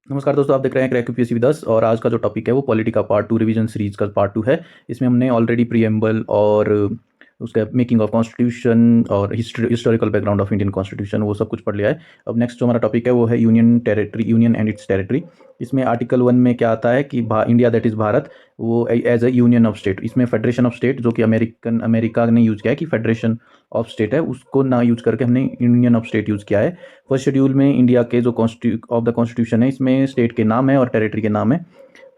नमस्कार दोस्तों, आप देख रहे हैं क्रैक यूपीएससी विद अस। और आज का जो टॉपिक है वो पॉलिटी का पार्ट 2 रिवीजन सीरीज का पार्ट 2 है। इसमें हमने ऑलरेडी प्रीएम्बल और उसका मेकिंग ऑफ कॉन्स्टिट्यूशन और historical background of Indian constitution वो सब कुछ पढ़ लिया है। अब नेक्स्ट जो हमारा टॉपिक है वो है यूनियन एंड इट्स टेरिटरी। इसमें आर्टिकल 1 में क्या आता है कि इंडिया दैट इज़ भारत वो as a union of state. इसमें फेडरेशन ऑफ स्टेट जो कि अमेरिका ने यूज़ किया है कि फेडरेशन ऑफ स्टेट है, उसको ना यूज़ करके हमने यूनियन ऑफ स्टेट यूज़ किया है। फर्स्ट शेड्यूल में इंडिया के जो ऑफ द कॉन्स्टिट्यूशन है इसमें स्टेट के नाम है और टेरिटरी के नाम है।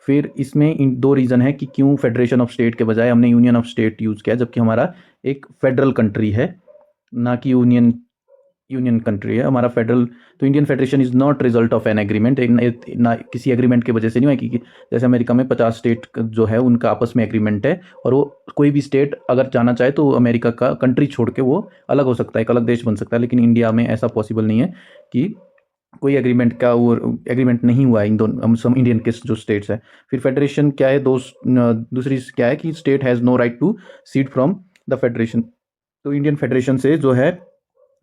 फिर इसमें इन दो रीज़न है कि क्यों फेडरेशन ऑफ स्टेट के बजाय हमने यूनियन ऑफ स्टेट यूज़ किया, जबकि हमारा एक फेडरल कंट्री है, ना कि यूनियन यूनियन कंट्री है हमारा फेडरल। तो Indian federation is not result of an agreement, ना किसी एग्रीमेंट की वजह से नहीं हुआ कि जैसे अमेरिका में 50 स्टेट जो है उनका आपस में एग्रीमेंट है, और वो कोई भी स्टेट अगर जाना चाहे तो अमेरिका का कंट्री छोड़ के वो अलग हो सकता है, एक अलग देश बन सकता है। लेकिन इंडिया में ऐसा पॉसिबल नहीं है कि कोई एग्रीमेंट का वो एग्रीमेंट नहीं हुआ है इन दोनों सम इंडियन के जो स्टेट्स है। फिर फेडरेशन क्या है, दूसरी क्या है कि state has no right to cede from the federation. तो इंडियन फेडरेशन से जो है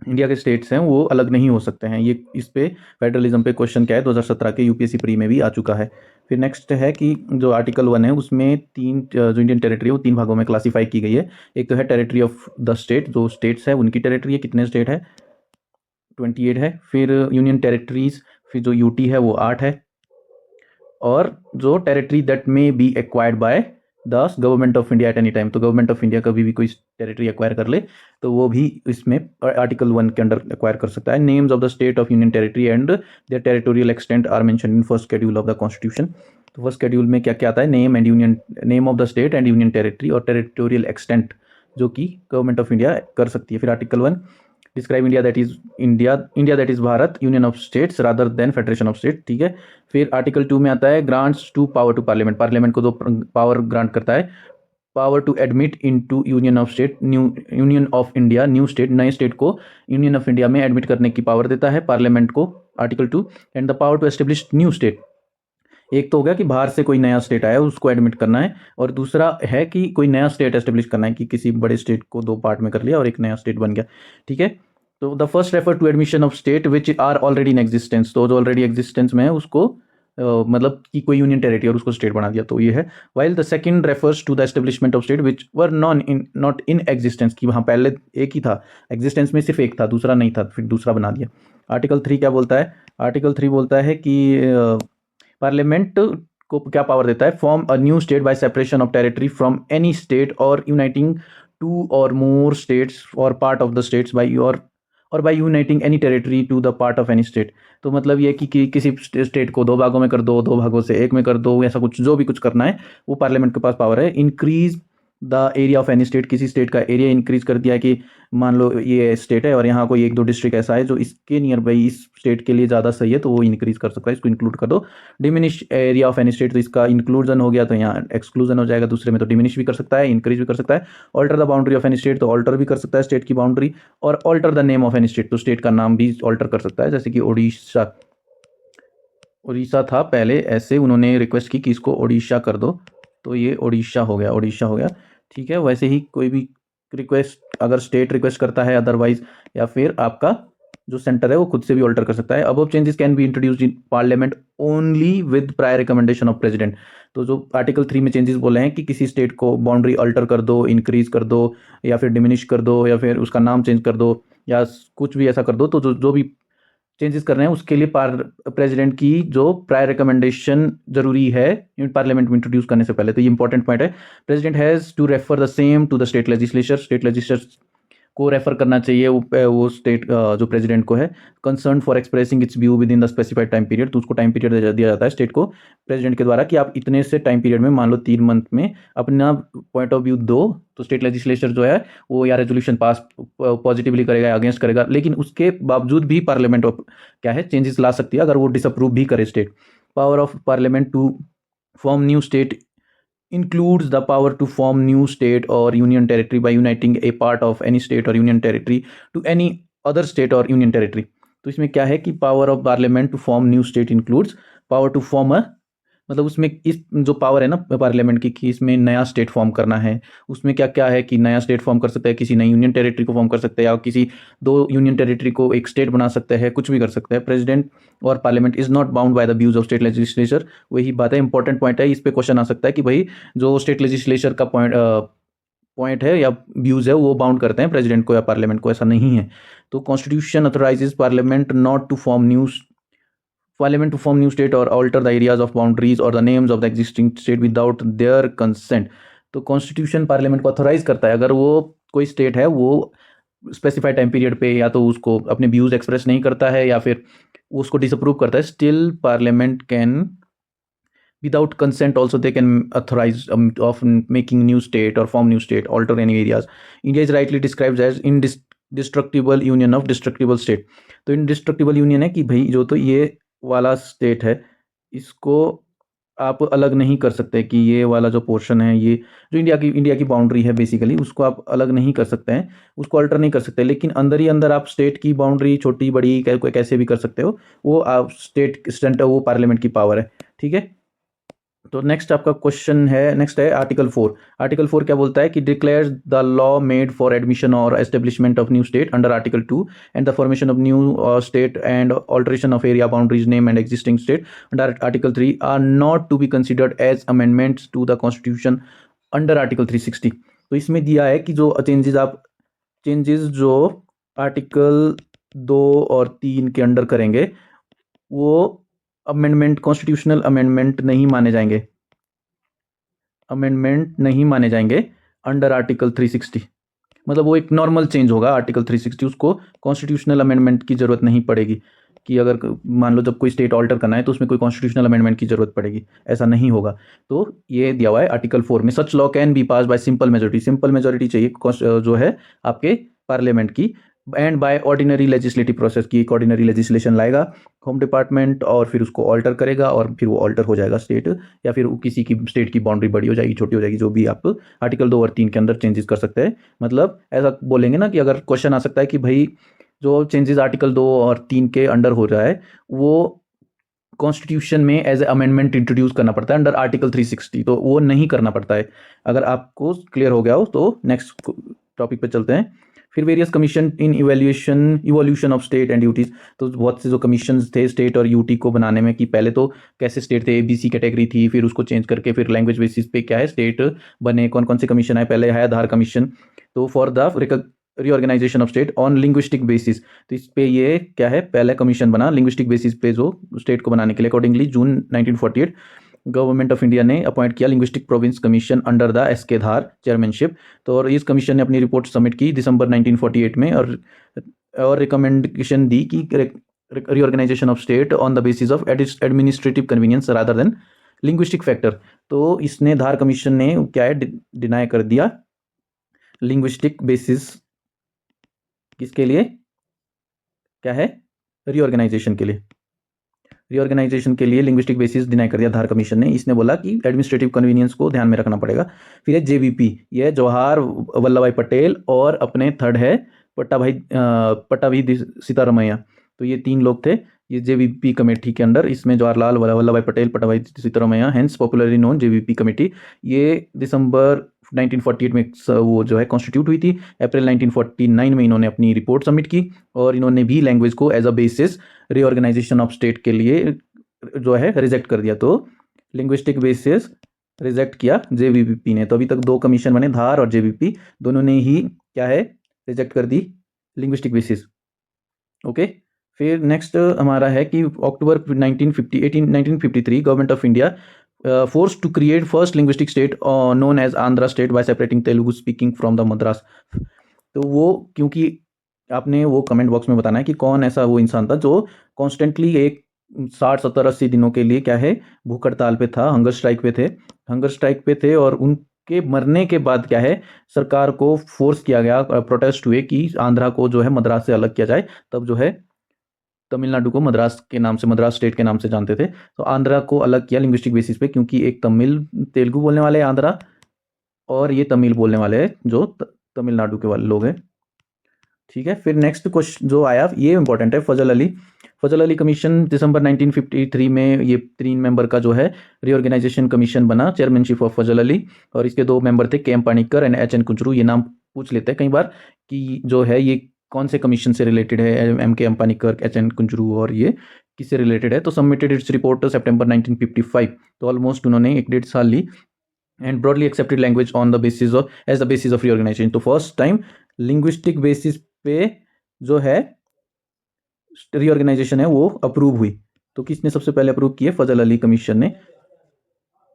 इंडिया के स्टेट्स हैं वो अलग नहीं हो सकते हैं। ये इस पे फेडरलिज्म पे क्वेश्चन क्या है 2017 के यूपीएससी प्री में भी आ चुका है। फिर नेक्स्ट है कि जो आर्टिकल 1 है उसमें तीन जो इंडियन टेरिटरी है वो तीन भागों में क्लासीफाई की गई है। एक तो है टेरिटरी ऑफ द स्टेट, जो स्टेट्स है उनकी टेरिटरी है। कितने स्टेट है? 28 है। फिर यूनियन टेरिटरीज, फिर जो यूटी है वो 8 है। और जो territory that may be acquired by the government of India at any time, तो गवर्नमेंट ऑफ इंडिया कभी भी कोई टेरिटरी एक्वायर कर ले तो वो भी इसमें आर्टिकल 1 के अंडर एक्वायर कर सकता है। Names of the state of union territory and their territorial extent are mention in first schedule of the constitution. तो फर्स्ट शेड्यूल में क्या क्या आता है? Name of the state and union territory और टेरिटोरियल एक्सटेंट जो कि गवर्नमेंट ऑफ इंडिया कर सकती है। फिर article 1 describe India that is Bharat union of states rather than federation of state. ठीक है। फिर आर्टिकल 2 में आता है grants to power to parliament, parliament को दो पावर ग्रांट करता है। Power to admit into union of state new union of India new state, नए स्टेट को यूनियन ऑफ इंडिया में एडमिट करने की पावर देता है पार्लियामेंट को, article 2। And the power to establish new state, एक तो हो गया कि बाहर से कोई नया स्टेट आया उसको एडमिट करना है, और दूसरा है कि कोई नया स्टेट एस्टेब्लिश करना है कि किसी बड़े स्टेट को दो पार्ट में कर लिया और एक नया स्टेट बन गया। ठीक है। तो the first refer to admission of state which are already in existence, तो जो ऑलरेडी एग्जिस्टेंस में है उसको मतलब कि कोई यूनियन टेरिटरी और उसको स्टेट बना दिया, तो ये है। While the second refers to the establishment of state which were not in existence, कि वहाँ पहले एक ही था, एग्जिस्टेंस में सिर्फ एक था, दूसरा नहीं था, फिर दूसरा बना दिया। आर्टिकल 3 क्या बोलता है? आर्टिकल 3 बोलता है कि पार्लियामेंट को क्या पावर देता है? Form a new state by separation of territory from any state or uniting two or more states or part of the states by or by uniting any territory to the part of any state. तो मतलब ये कि किसी state को दो भागों में कर दो, दो भागों से एक में कर दो, ऐसा कुछ जो भी कुछ करना है वो पार्लियामेंट के पास पावर है। Increase the area of any state, किसी स्टेट का एरिया इंक्रीज कर दिया है कि मान लो ये स्टेट है और यहाँ कोई एक दो डिस्ट्रिक्ट ऐसा है जो इसके नियर बाई इस स्टेट के लिए ज़्यादा सही है, तो वो इंक्रीज कर सकता है, इसको इंक्लूड कर दो। Diminish area of any state, तो इसका इंक्लूजन हो गया तो यहाँ एक्सक्लूजन हो जाएगा, दूसरे में तो डिमिनिश भी कर सकता है, इंक्रीज भी कर सकता है। Alter the boundary of any state, तो ऑल्टर भी कर सकता है स्टेट की बाउंड्री। और alter the name of any state, तो स्टेट का नाम भी ऑल्टर कर सकता है, जैसे कि उड़ीसा उड़ीसा था पहले, ऐसे उन्होंने रिक्वेस्ट की कि इसको ओडिशा कर दो, तो ये ओडिशा हो गया, ओडिशा हो गया। ठीक है। वैसे ही कोई भी रिक्वेस्ट अगर स्टेट रिक्वेस्ट करता है अदरवाइज, या फिर आपका जो सेंटर है वो खुद से भी ऑल्टर कर सकता है। Above changes can be introduced in parliament only with prior recommendation of president. तो जो आर्टिकल 3 में चेंजेस बोले हैं कि किसी स्टेट को बाउंड्री अल्टर कर दो, इंक्रीज कर दो, या फिर डिमिनिश कर दो, या फिर उसका नाम चेंज कर दो, या कुछ भी ऐसा कर दो, तो जो भी चेंजेस कर रहे हैं उसके लिए प्रेसिडेंट की जो प्रायर रिकमेंडेशन जरूरी है पार्लियामेंट में इंट्रोड्यूस करने से पहले। तो ये इंपॉर्टेंट पॉइंट है। President has to refer the same to the state legislature, state legislature को रेफर करना चाहिए वो स्टेट जो प्रेसिडेंट को है। Concern for expressing its view within the specified time period, तो उसको टाइम पीरियड दिया जाता है स्टेट को प्रेसिडेंट के द्वारा कि आप इतने से टाइम पीरियड में, मान लो 3 मंथ में, अपना पॉइंट ऑफ व्यू दो। तो स्टेट लेजिस्लेचर जो है वो या रेजोल्यूशन पास पॉजिटिवली करेगा या अगेंस्ट करेगा, लेकिन उसके बावजूद भी पार्लियामेंट क्या है चेंजेस ला सकती है अगर वो डिसअप्रूव भी करे state. Power of parliament to form new state includes the power to form new state or union territory by uniting a part of any state or union territory to any other state or union territory। तो इसमें क्या है कि power of parliament to form new state includes power to form a मतलब उसमें इस जो power है ना पार्लियामेंट की कि इसमें नया स्टेट फॉर्म करना है, उसमें क्या क्या है कि नया स्टेट फॉर्म कर सकता है, किसी नई यूनियन टेरिटरी को फॉर्म कर सकता है, या किसी दो यूनियन टेरिटरी को एक स्टेट बना सकता है, कुछ भी कर सकता है। प्रेसिडेंट और parliament is not bound by the views of state legislature. वही बात है, इंपॉर्टेंट पॉइंट है, इस पे क्वेश्चन आ सकता है कि भाई जो स्टेट लेजिस्लेचर का पॉइंट है या व्यूज है वो बाउंड करते हैं प्रेसिडेंट को या पार्लियामेंट को, ऐसा नहीं है। तो constitution authorizes parliament not to form new parliament to form new state or alter the areas of boundaries or the names of the existing state without their consent। तो कॉन्स्टिट्यूशन पार्लियामेंट को authorise करता है, अगर वो कोई state है वो specified time period पे या तो उसको अपने व्यूज एक्सप्रेस नहीं करता है या फिर उसको डिसअप्रूव करता है, still parliament can without consent also they can authorize of making new state or form new state, alter any areas। India is rightly described as indestructible union of destructible state। तो indestructible union है कि भाई जो तो ये वाला state है इसको आप अलग नहीं कर सकते, कि ये वाला जो पोर्शन है, ये जो इंडिया की बाउंड्री है बेसिकली, उसको आप अलग नहीं कर सकते हैं, उसको अल्टर नहीं कर सकते, लेकिन अंदर ही अंदर आप स्टेट की बाउंड्री छोटी बड़ी कैसे भी कर सकते हो, वो आप स्टेट सेंटर, वो पार्लियामेंट की पावर है। ठीक है, तो नेक्स्ट आपका क्वेश्चन है, नेक्स्ट है आर्टिकल 4। आर्टिकल 4 क्या बोलता है कि declares the law made for admission or establishment of new state under article 2 and the formation of new state and alteration of area boundaries name and existing state under article 3 are not to be considered as amendments to the constitution under article 360। तो इसमें दिया है कि जो changes जो article 2 और 3 के under करेंगे वो अमेंडमेंट, कॉन्स्टिट्यूशनल अमेंडमेंट नहीं माने जाएंगे, अमेंडमेंट नहीं माने जाएंगे अंडर आर्टिकल 360। मतलब वो एक नॉर्मल चेंज होगा आर्टिकल 360, उसको कॉन्स्टिट्यूशनल अमेंडमेंट की जरूरत नहीं पड़ेगी कि अगर मान लो जब कोई स्टेट ऑल्टर करना है तो उसमें कोई कॉन्स्टिट्यूशनल अमेंडमेंट की जरूरत पड़ेगी, ऐसा नहीं होगा। तो ये दिया हुआ है आर्टिकल 4 में, such law can be pass bye simple majority. Simple majority चाहिए जो है आपके पार्लियामेंट की, and by ordinary legislative process की, एक ऑर्डिनरी लेजिस्लेशन लाएगा होम डिपार्टमेंट और फिर उसको ऑल्टर करेगा और फिर वो ऑल्टर हो जाएगा स्टेट, या फिर किसी की स्टेट की बाउंड्री बड़ी हो जाएगी छोटी हो जाएगी, जो भी आप आर्टिकल 2 और 3 के अंदर चेंजेस कर सकते हैं। मतलब ऐसा बोलेंगे ना कि अगर क्वेश्चन आ सकता है कि भाई जो चेंजेस आर्टिकल 2 और 3 के अंडर हो रहा है वो कॉन्स्टिट्यूशन में एज ए अमेंडमेंट इंट्रोड्यूस करना पड़ता है अंडर आर्टिकल 360, तो वो नहीं करना पड़ता है। अगर आपको क्लियर हो गया हो तो नेक्स्ट टॉपिक पे चलते हैं। फिर various commission in evolution of state and UTs. तो बहुत से जो कमीशन थे स्टेट और यूटी को बनाने में, कि पहले तो कैसे स्टेट थे, एबीसी कैटेगरी थी, फिर उसको चेंज करके फिर लैंग्वेज बेसिस पे क्या है स्टेट बने। कौन कौन से कमीशन आए, पहले है आधार कमीशन, तो for the reorganisation of state on linguistic basis. तो इस पे ये क्या है, पहला कमीशन बना लिंग्विस्टिक बेसिस पे जो स्टेट को बनाने के लिए। Accordingly June 1948 government of India ने अपॉइंट किया linguistic province commission under the S के धार चेयरमैनशिप। तो और इस कमीशन ने अपनी रिपोर्ट सबमिट की दिसंबर 1948 में, और रिकमेंडेशन दी कि reorganisation of state on the basis of administrative convenience rather than linguistic factor. तो इसने धार कमीशन ने क्या है डिनाई कर दिया लिंग्विस्टिक बेसिस, किसके लिए, क्या है, रीऑर्गेनाइजेशन के लिए, रीऑर्गेनाइजेशन के लिए लिंग्विस्टिक बेसिस डिनाई कर दिया धार कमीशन ने। इसने बोला कि एडमिनिस्ट्रेटिव कन्वीनियंस को ध्यान में रखना पड़ेगा। फिर है जेवीपी, ये जवाहर वल्लभ भाई पटेल और अपने थर्ड है पट्टाभी सीतारमैया। तो ये 3 लोग थे ये जेवीपी कमेटी के अंडर। इसमें जवाहरलाल वल्लभ भाई Patel, Pattabhi Sitaramayya, hence popularly known JVP committee. ये दिसंबर 1948 में वो जो है कॉन्स्टिट्यूट हुई थी। अप्रैल 1949 में इन्होंने अपनी रिपोर्ट सबमिट की और इन्होंने भी लैंग्वेज को as a basis reorganisation of state के लिए जो है रिजेक्ट कर दिया। तो लिंग्विस्टिक बेसिस रिजेक्ट किया जेवीपी ने। तो अभी तक 2 कमीशन बने, धार और जेवीपी, दोनों ने ही क्या है रिजेक्ट कर दी लिंग्विस्टिक बेसिस। ओके, फिर नेक्स्ट हमारा है कि अक्टूबर 1953 government of India forced to create first linguistic state known as Andhra state by separating Telugu speaking from the Madras। तो वो क्योंकि आपने वो कमेंट बॉक्स में बताना है कि कौन ऐसा वो इंसान था जो कॉन्स्टेंटली एक 60-70-80 दिनों के लिए क्या है भूख हड़ताल पे था, हंगर स्ट्राइक पे थे, और उनके मरने के बाद क्या है सरकार को फोर्स किया गया, प्रोटेस्ट हुए कि आंध्रा को जो है मद्रास से अलग किया जाए। तब जो है तमिलनाडु को मद्रास के नाम से, मद्रास स्टेट के नाम से जानते थे। तो आंध्रा को अलग किया लिंग्विस्टिक बेसिस पे, क्योंकि एक तेलुगु बोलने वाले आंध्रा और ये तमिल बोलने वाले हैं जो तमिलनाडु के वाले लोग हैं। ठीक है, फिर नेक्स्ट क्वेश्चन जो आया ये इंपॉर्टेंट है। फजल अली फजल अली कमीशन दिसंबर 1953 में ये 3 मेंबर का जो है रीऑर्गेनाइजेशन कमीशन बना, चेयरमैनशिप ऑफ फजल अली, और इसके 2 मेंबर थे K M Panikkar and H N Kunzru. ये नाम पूछ लेते हैं कई बार कि जो है ये कौन से कमीशन से रिलेटेड है, एम के M Panikkar, H N Kunzru, और ये किससे रिलेटेड है। तो सबमिटेड इट्स रिपोर्ट सितंबर 1955, तो ऑलमोस्ट उन्होंने 1.5 साल ली। And broadly accepted language on the basis of as the basis of reorganization, तो फर्स्ट टाइम लिंग्विस्टिक बेसिस पे जो है रीऑर्गेनाइजेशन है वो अप्रूव हुई। तो किसने सबसे पहले अप्रूव किए? फजल अली कमीशन ने।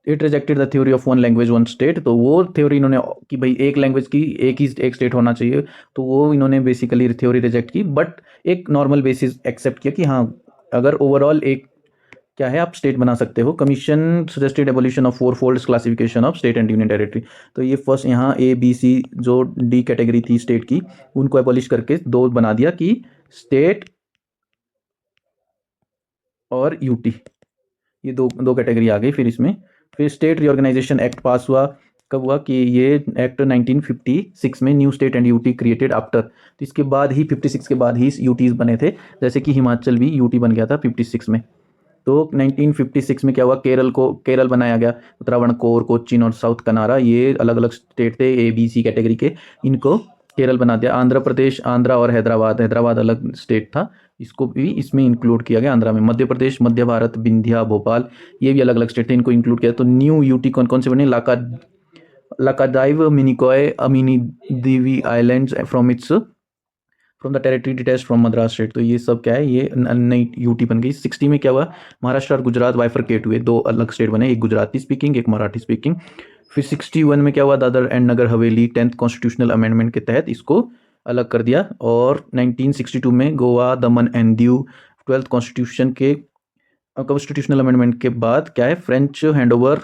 It rejected the theory of one language one state, तो वो थ्योरी इन्होंने कि भाई एक लैंग्वेज की एक स्टेट होना चाहिए, तो वो इन्होंने बेसिकली थ्योरी रिजेक्ट की, बट एक नॉर्मल बेसिस एक्सेप्ट किया कि हाँ अगर ओवरऑल एक क्या है आप स्टेट बना सकते हो। Commission suggested abolition of 4 fold classification of state and union territory, तो ये फर्स्ट यहाँ ए बी सी जो डी कैटेगरी थी स्टेट की उनको एबोलिश करके 2 बना दिया कि स्टेट और यूटी, ये दो कैटेगरी आ गई। फिर इसमें फिर स्टेट रीऑर्गेनाइजेशन एक्ट पास हुआ, कब हुआ कि ये एक्ट 1956 में, new state and UT created after, तो इसके बाद ही 56 के बाद ही यूटीज बने थे, जैसे कि हिमाचल भी यूटी बन गया था 56 में। तो 1956 में क्या हुआ, केरल बनाया गया, त्रावणकोर, कोचीन और साउथ कनारा ये अलग अलग स्टेट थे ए बी सी कैटेगरी के, इनको केरल बना दिया। आंध्र प्रदेश, आंध्रा और हैदराबाद अलग स्टेट था, इसको भी इसमें इंक्लूड किया गया आंध्रा में। मध्य प्रदेश, मध्य भारत, विंध्या, भोपाल ये भी अलग अलग स्टेट थे, इनको इंक्लूड किया। तो न्यू यूटी कौन कौन से बने? Laccadive, Minicoy, Amindivi islands from the territory detached from Madras state, तो ये सब क्या है, ये नई यूटी बन गई। 60 में क्या हुआ, महाराष्ट्र और गुजरात बाइफरकेट हुए, 2 अलग स्टेट बने, एक गुजराती स्पीकिंग एक मराठी स्पीकिंग। फिर 61 में क्या हुआ, Dadar and Nagar Haveli 10th constitutional amendment के तहत इसको अलग कर दिया। और 1962 में गोवा, दमन and Diu 12th constitutional amendment के बाद क्या है, फ्रेंच हैंडओवर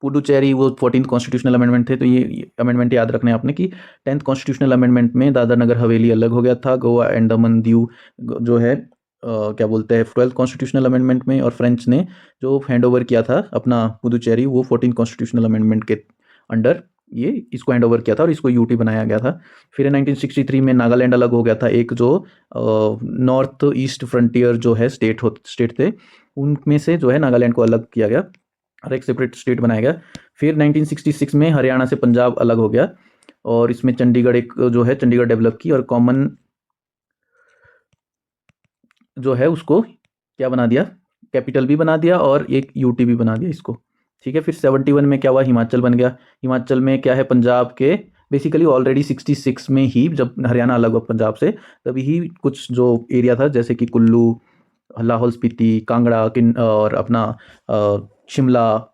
पुडुचेरी वो 14th कॉन्स्टिट्यूशनल अमेंडमेंट थे। तो ये अमेंडमेंट याद रखने आपने कि 10th कॉन्स्टिट्यूशनल अमेंडमेंट में दादर नगर हवेली अलग हो गया था, गोवा एंड दमन दीव जो है क्या बोलते हैं 12th कॉन्स्टिट्यूशनल अमेंडमेंट में, और फ्रेंच ने जो हैंडओवर किया था अपना पुदुचेरी वो 14th कॉन्स्टिट्यूशनल अमेंडमेंट के अंडर ये इसको हैंड ओवर किया था और इसको यूटी बनाया गया था। फिर 1963 में नागालैंड अलग हो गया था, एक जो नॉर्थ ईस्ट फ्रंटियर जो है स्टेट थे उनमें से जो है नागालैंड को अलग किया गया और एक सेपरेट स्टेट बनाया गया। फिर 1966 में हरियाणा से पंजाब अलग हो गया और इसमें चंडीगढ़ एक जो है चंडीगढ़ डेवलप की और कॉमन जो है उसको क्या बना दिया, कैपिटल भी बना दिया और एक यूटी भी बना दिया इसको, ठीक है। फिर 71 में क्या हुआ, हिमाचल बन गया। हिमाचल में क्या है, पंजाब के बेसिकली ऑलरेडी 66 में ही जब हरियाणा अलग हुआ पंजाब से तभी ही कुछ जो एरिया था जैसे कि कुल्लू, लाहौल स्पीति, कांगड़ा और अपना शिमला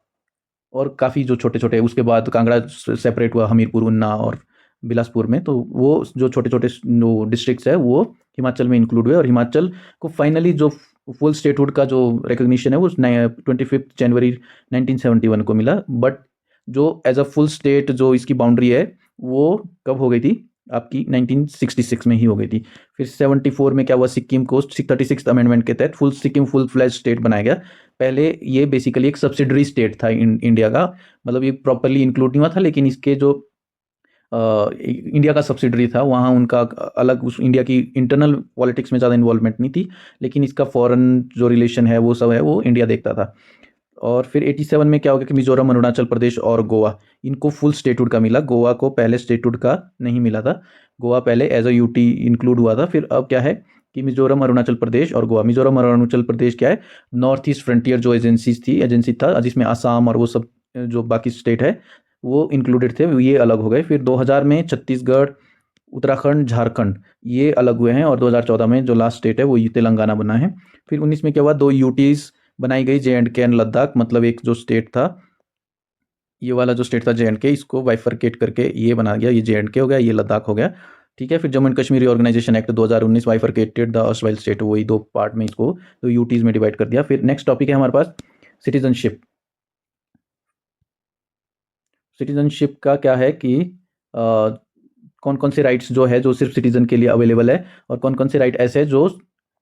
और काफ़ी जो छोटे छोटे, उसके बाद कांगड़ा सेपरेट हुआ हमीरपुर, उन्ना और बिलासपुर में, तो वो जो छोटे छोटे जो डिस्ट्रिक्ट्स है वो हिमाचल में इंक्लूड हुए और हिमाचल को फाइनली जो फुल स्टेटहुड का जो रिकग्निशन है वो 25 जनवरी 1971 को मिला। बट जो एज अ फुल स्टेट जो इसकी बाउंड्री है वो कब हो गई थी आपकी 1966 में ही हो गई थी। फिर 74 में क्या हुआ, सिक्किम को 36th अमेंडमेंट के तहत सिक्किम फुल फ्लैज स्टेट बनाया गया। पहले ये बेसिकली एक सब्सिडरी स्टेट था इंडिया का, मतलब ये प्रॉपरली इंक्लूड नहीं हुआ था, लेकिन इसके जो इंडिया का सब्सिडरी था वहाँ उनका अलग, उस इंडिया की इंटरनल पॉलिटिक्स में ज़्यादा इन्वॉल्वमेंट नहीं थी, लेकिन इसका फॉरेन जो रिलेशन है वो सब है वो इंडिया देखता था। और फिर 87 में क्या हो गया कि मिजोरम, अरुणाचल प्रदेश और गोवा इनको फुल स्टेटहुड का मिला, गोवा को पहले स्टेटहुड का नहीं मिला था, गोवा पहले एज अ यूटी इंक्लूड हुआ था। फिर अब क्या है कि मिजोरम, अरुणाचल प्रदेश और गोवा, मिजोरम और अरुणाचल प्रदेश क्या है, नॉर्थ ईस्ट फ्रंटियर जो एजेंसी था जिसमें आसाम और वो सब जो बाकी स्टेट है वो इंक्लूडेड थे, ये अलग हो गए। फिर 2000 में छत्तीसगढ़, उत्तराखंड, झारखंड ये अलग हुए हैं और 2014 में जो लास्ट स्टेट है वो तेलंगाना बना है। फिर 19 में क्या हुआ, 2 यूटीज बनाई गई, J&K एंड लद्दाख, मतलब एक जो स्टेट था ये वाला जो स्टेट था J&K इसको बाइफरकेट करके ये बना गया, ये J&K हो गया, ये लद्दाख हो गया, ठीक है। फिर Jammu and Kashmir organisation act 2019 bifurcated the erstwhile state, वही 2 पार्ट में इसको 2 यूटीज में डिवाइड कर दिया। फिर नेक्स्ट टॉपिक है हमारे पास सिटीजनशिप। सिटीजनशिप का क्या है कि कौन कौन से राइट्स जो है जो सिर्फ सिटीजन के लिए अवेलेबल है और कौन कौन से राइट ऐसे हैं जो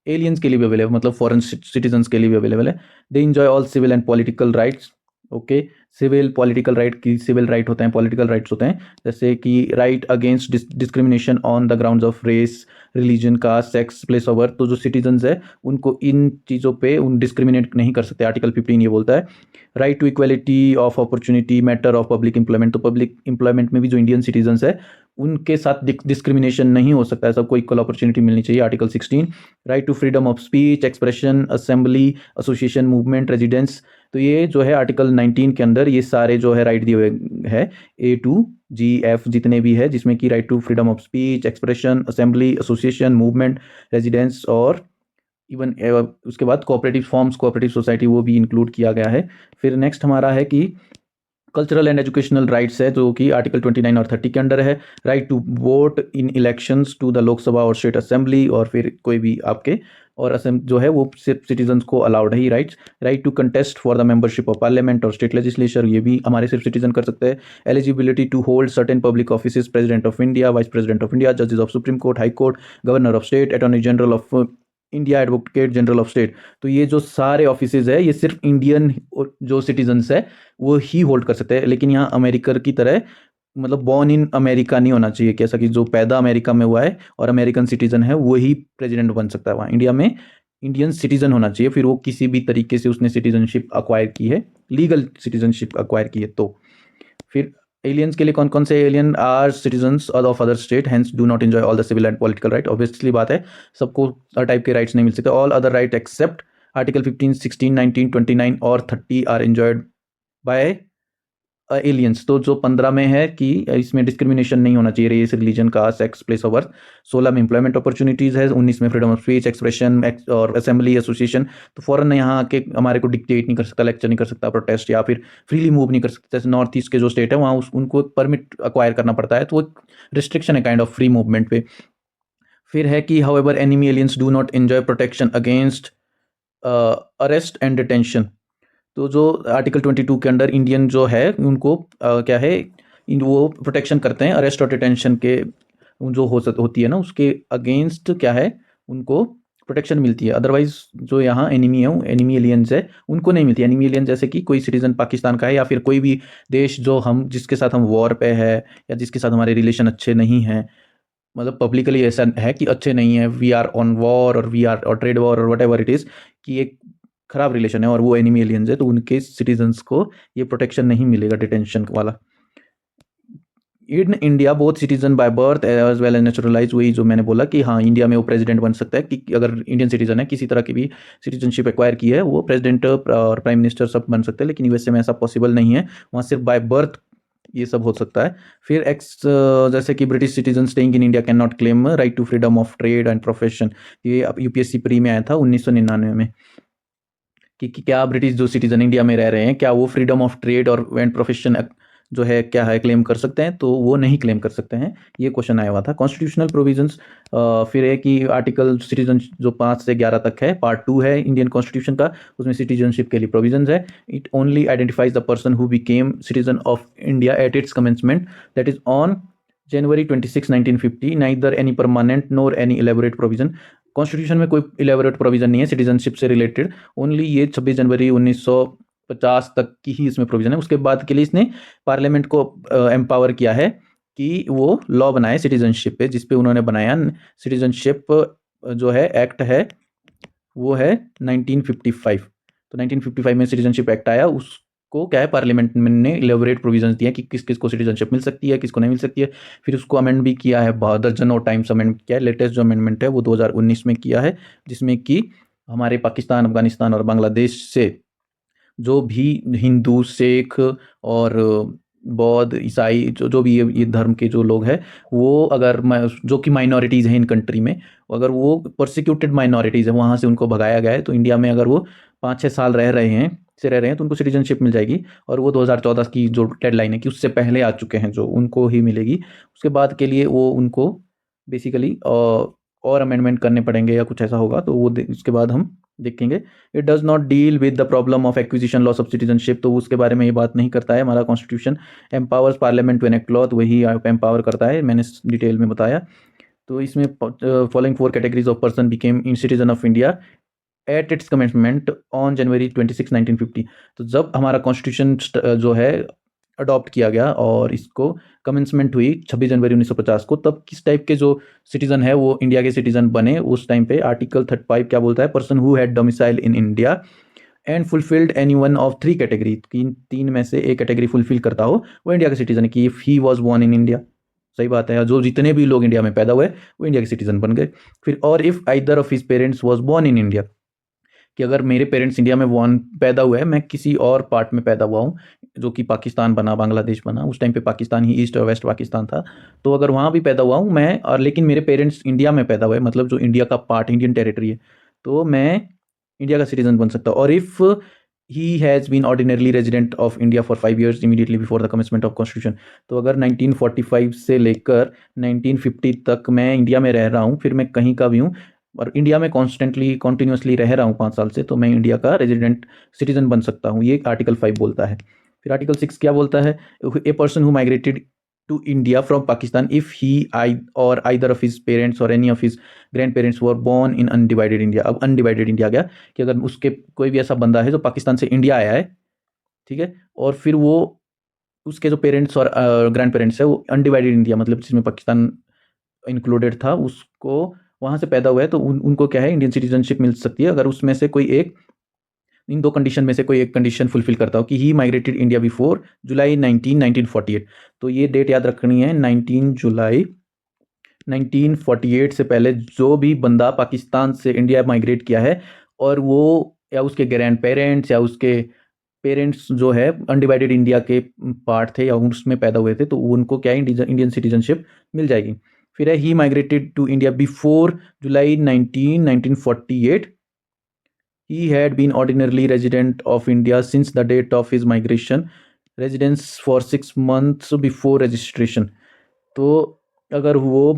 एलियंस के लिए भी अवेलेबल, मतलब फॉरेन सिटीजन्स के लिए भी अवेलेबल है। They enjoy all civil and political rights, okay. Civil political right की सिविल राइट होते हैं, पॉलिटिकल राइट्स होते हैं, जैसे कि right against discrimination on the grounds of race, religion, caste, sex, place of birth. तो जो सिटीजन्स है उनको इन चीज़ों पे उन डिस्क्रिमिनेट नहीं कर सकते। आर्टिकल 15 ये बोलता है right to equality of opportunity, matter of public employment. तो पब्लिक एम्प्लॉयमेंट में भी जो इंडियन सिटीजन्स है उनके साथ डिस्क्रिमिनेशन नहीं हो सकता है, सबको इक्वल अपॉर्चुनिटी मिलनी चाहिए। Article 16 right to freedom of speech, expression, assembly, association, movement, residence. तो ये जो है आर्टिकल 19 के अंदर ये सारे जो है राइट दिए हुए है, A to G, F जितने भी है, जिसमें कि right to freedom of speech, expression, assembly, association, movement, residence और इवन उसके बाद कोऑपरेटिव फॉर्म्स, कोऑपरेटिव सोसाइटी वो भी इंक्लूड किया गया है। फिर नेक्स्ट हमारा है कि कल्चरल एंड एजुकेशनल राइट्स है, जो कि आर्टिकल 29 और 30 के अंडर है। Right to vote in elections to the Lok Sabha और स्टेट असेंबली, और फिर कोई भी आपके और जो है वो सिर्फ सिटीजन्स को अलाउड है ही rights. Right to contest for the membership of parliament और स्टेट लेजिस्लेचर, ये भी हमारे सिर्फ सिटीजन कर सकते हैं। Eligibility to hold certain public offices, president of India, vice president of India, जजेस of supreme court, high court, governor of state, attorney general of India, advocate general of state. तो ये जो सारे ऑफिसेज है ये सिर्फ इंडियन जो citizens है वो ही होल्ड कर सकते हैं। लेकिन यहाँ अमेरिका की तरह मतलब बॉर्न इन अमेरिका नहीं होना चाहिए, कैसा कि जो पैदा अमेरिका में हुआ है और अमेरिकन सिटीजन है वही प्रेसिडेंट बन सकता है। वहाँ इंडिया में इंडियन सिटीजन होना चाहिए, फिर वो किसी भी तरीके से उसने सिटीजनशिप अक्वायर की है, लीगल सिटीजनशिप अक्वायर की है। तो फिर एलियंस के लिए कौन कौन से alien or citizens of other state hence do not enjoy all the civil and political right. Obviously बात है, सबको हर टाइप के राइट्स नहीं मिल सकते। All other right except article 15, 16, 19, 29 और 30 आर एंजॉयड बाय एलियंस। तो जो 15 में है कि इसमें डिस्क्रिमिनेशन नहीं होना चाहिए, race, religion, caste, sex, place of birth. 16 में एम्प्लॉयमेंट अपॉर्चुनिटीज़ है, 19 में फ्रीडम ऑफ स्पीच, एक्सप्रेशन और असेंबली, एसोसिएशन। तो फॉरन यहाँ आके हमारे को डिक्टेट नहीं कर सकता, लेक्चर नहीं कर सकता, प्रोटेस्ट या फिर फ्रीली मूव नहीं कर सकता। जैसे नॉर्थ ईस्ट के जो स्टेट है वहाँ उनको परमिट अक्वायर करना पड़ता है, तो वो रिस्ट्रिक्शन है काइंड ऑफ फ्री मूवमेंट पे। फिर है कि however enemy aliens do not enjoy protection against arrest and detention. तो जो आर्टिकल 22 के अंडर इंडियन जो है उनको क्या है वो प्रोटेक्शन करते हैं अरेस्ट और डिटेंशन के, जो होती है ना उसके अगेंस्ट क्या है उनको प्रोटेक्शन मिलती है। अदरवाइज जो यहाँ एनिमी है एनिमी एलियंस है उनको नहीं मिलती। एनिमी एलियंस जैसे कि कोई सिटीजन पाकिस्तान का है या फिर कोई भी देश जो हम जिसके साथ हम वॉर पे है या जिसके साथ हमारे रिलेशन अच्छे नहीं हैं, मतलब पब्लिकली ऐसा है कि अच्छे नहीं है, वी आर ऑन वॉर और वी आर और ट्रेड वॉर और वट एवर इट इज़, कि एक खराब रिलेशन है और वो एनिमी एलियंस है, तो उनके सिटीजन्स को ये प्रोटेक्शन नहीं मिलेगा डिटेंशन वाला। In India both citizen by birth as well as naturalise, वही जो मैंने बोला कि हाँ इंडिया में वो प्रेसिडेंट बन सकता है कि अगर इंडियन सिटीजन है, किसी तरह की भी सिटीजनशिप एक्वायर की है, वो प्रेसिडेंट और प्राइम मिनिस्टर सब बन सकते हैं। लेकिन यूएसए में ऐसा पॉसिबल नहीं है, वहाँ सिर्फ बाय बर्थ ये सब हो सकता है। फिर जैसे कि British citizen staying in India cannot claim right to freedom of trade and profession. ये यूपीएससी प्री में आया था 1999 में कि क्या ब्रिटिश जो सिटीजन इंडिया में रह रहे हैं क्या वो फ्रीडम ऑफ ट्रेड और एंड प्रोफेशन जो है क्या है क्लेम कर सकते हैं, तो वो नहीं क्लेम कर सकते हैं। ये क्वेश्चन आया हुआ था। कॉन्स्टिट्यूशनल प्रोविजंस फिर है कि आर्टिकल सिटीजन जो 5 से 11 तक है, पार्ट 2 है इंडियन कॉन्स्टिट्यूशन का, उसमें सिटीजनशिप के लिए प्रोविजंस है। It only identifies the person who became citizen of India at its commencement, that is on January 26, 1950, neither any permanent nor any elaborate provision। Constitution में कोई इलेबोरेट प्रोविजन नहीं है citizenship से रिलेटेड, ओनली ये 26 जनवरी 1950 तक की ही इसमें प्रोविजन है। उसके बाद के लिए इसने पार्लियामेंट को एम्पावर किया है कि वो लॉ बनाए सिटीजनशिप पे, जिसपे उन्होंने बनाया सिटीजनशिप जो है एक्ट है वो है 1955। तो 1955 में सिटीजनशिप एक्ट आया, उसको क्या है पार्लियामेंट ने इलेबोरेट प्रोविजंस दिए कि किस किस को सिटीजनशिप मिल सकती है, किसको नहीं मिल सकती है। फिर उसको अमेंड भी किया है, बहुत दर्जनों टाइम्स अमेंड किया है। लेटेस्ट जो अमेंडमेंट है वो 2019 में किया है, जिसमें कि हमारे पाकिस्तान, अफगानिस्तान और बांग्लादेश से जो भी हिंदू, सिख और बौद्ध, ईसाई जो भी ये धर्म के जो लोग हैं, वो अगर जो कि माइनॉरिटीज़ हैं इन कंट्री में, अगर वो प्रोसिक्यूटेड माइनॉरिटीज़ है वहाँ से उनको भगाया गया है, तो इंडिया में अगर वो 5-6 साल रह रहे हैं तो उनको सिटीजनशिप मिल जाएगी। और वो 2014 की जो डेडलाइन है कि उससे पहले आ चुके हैं जो, उनको ही मिलेगी। उसके बाद के लिए वो उनको बेसिकली और अमेंडमेंट करने पड़ेंगे या कुछ ऐसा होगा, तो वो उसके बाद हम देखेंगे। It does not deal with the problem of acquisition loss of citizenship, तो उसके बारे में ये बात नहीं करता है। हमारा constitution empowers parliament to enact law, तो वही एम्पावर करता है, मैंने डिटेल में बताया। तो इसमें following 4 categories of person became in citizen of India at its commencement on January 26, 1950। तो जब हमारा कॉन्स्टिट्यूशन जो है अडॉप्ट किया गया और इसको कमेंसमेंट हुई 26 जनवरी 1950 को, तब किस टाइप के जो सिटीजन है वो इंडिया के सिटीजन बने उस टाइम पे। आर्टिकल 35 क्या बोलता है? Person who had domicile in India and fulfilled any one of three category, तीन में से एक कैटेगरी फुलफिल करता हो वो इंडिया का सिटीजन है। कि if he was born in India, सही बात है, जो जितने भी लोग इंडिया में पैदा हुए वो इंडिया के सिटीजन बन गए। फिर और if either of his parents was born in India, कि अगर मेरे पेरेंट्स इंडिया में वन पैदा हुए हैं, मैं किसी और पार्ट में पैदा हुआ हूँ जो कि पाकिस्तान बना, बांग्लादेश बना, उस टाइम पे पाकिस्तान ही ईस्ट और वेस्ट पाकिस्तान था, तो अगर वहाँ भी पैदा हुआ हूँ मैं, और लेकिन मेरे पेरेंट्स इंडिया में पैदा हुए, मतलब जो इंडिया का पार्ट, इंडियन टेरिटरी है, तो मैं इंडिया का सिटीजन बन सकता हूँ। और if he has been ordinarily resident of India for 5 years immediately before the commencement of constitution, तो अगर 1945 से लेकर 1950 तक मैं इंडिया में रह रहा हूँ, फिर मैं कहीं का भी हूँ और इंडिया में कॉन्स्टेंटली कॉन्टिन्यूसली रह रहा हूँ 5 साल से, तो मैं इंडिया का रेजिडेंट सिटीजन बन सकता हूँ। ये आर्टिकल 5 बोलता है। फिर आर्टिकल 6 क्या बोलता है? A person who migrated to India from Pakistan if he I or either of his parents or any of his grand parents were born in undivided India. अब अनडिवाइडेड इंडिया गया कि अगर उसके कोई भी ऐसा बंदा है जो पाकिस्तान से इंडिया आया है, ठीक है, और फिर वो उसके जो पेरेंट्स और ग्रैंड पेरेंट्स है वो अनडिवाइडेड इंडिया, मतलब जिसमें पाकिस्तान इंक्लूडेड था, उसको वहाँ से पैदा हुआ है, तो उनको क्या है, इंडियन सिटीजनशिप मिल सकती है अगर उसमें से कोई एक, इन दो कंडीशन में से कोई एक कंडीशन फुलफिल करता हो कि ही माइग्रेटेड इंडिया बिफोर जुलाई 1948। तो ये डेट याद रखनी है, 19 जुलाई 1948 से पहले जो भी बंदा पाकिस्तान से इंडिया माइग्रेट किया है और वो या उसके ग्रैंड पेरेंट्स या उसके पेरेंट्स जो है अनडिवाइडेड इंडिया के पार्ट थे या उसमें पैदा हुए थे, तो उनको क्या है, इंडियन सिटीजनशिप मिल जाएगी। फिर है he migrated to India before July 1948, he had been ordinarily resident of India since the date of his migration, residence for 6 months before registration। तो अगर वो